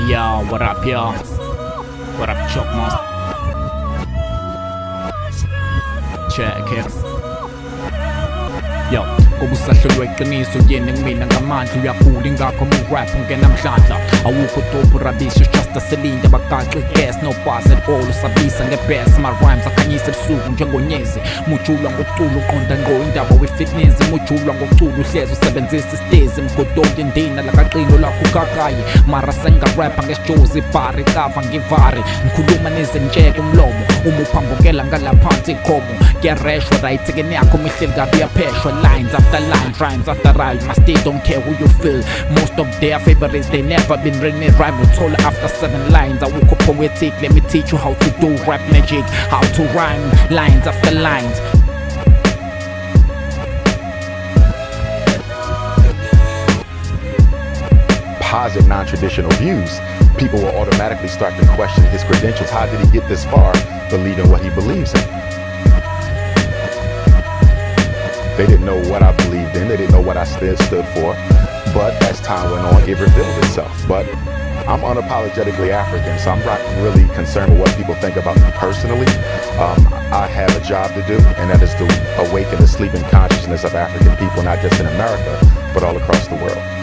Yo, what up, y'all? What up, Chuck Monster? Check it. Yo, kubusahlelwe iqiniso yena ngimina ngamandla uyagula ingakho mu-rap ungenamdlandla awukho dope urabisha just aselinda bagaxe gas no bars at all usabisa ngebest ma-rhymes akhanyisa ebusuku njengonyezi mujulwa ngokucula uqonda ngqo indaba we-fitness mujulwa ngokucula uhlezi usebenzisa isitezi mgodoke indina lakaqino lakho ukakayi mara sengarapha ngesijozi ibhari cava ngivari ngikhuluma nezentsheko umlomo uma uphambukela ngalaphansi ikhomo kuyareshwa rayithekeni yakho mihleli kabi yapheshwa lines after lines, rhymes after rhymes. My state don't care who you feel. Most of their favorites, they never been written rhyme with all after 7 lines. I woke up poetic, let me teach you how to do rap magic, how to rhyme lines after lines. Posit non-traditional views, people will automatically start to question his credentials. How did he get this far believing what he believes in? They didn't know what I believed in. They didn't know what I stood for. But as time went on, it revealed itself. But I'm unapologetically African, so I'm not really concerned with what people think about me personally. I have a job to do, and that is to awaken the sleeping consciousness of African people, not just in America, but all across the world.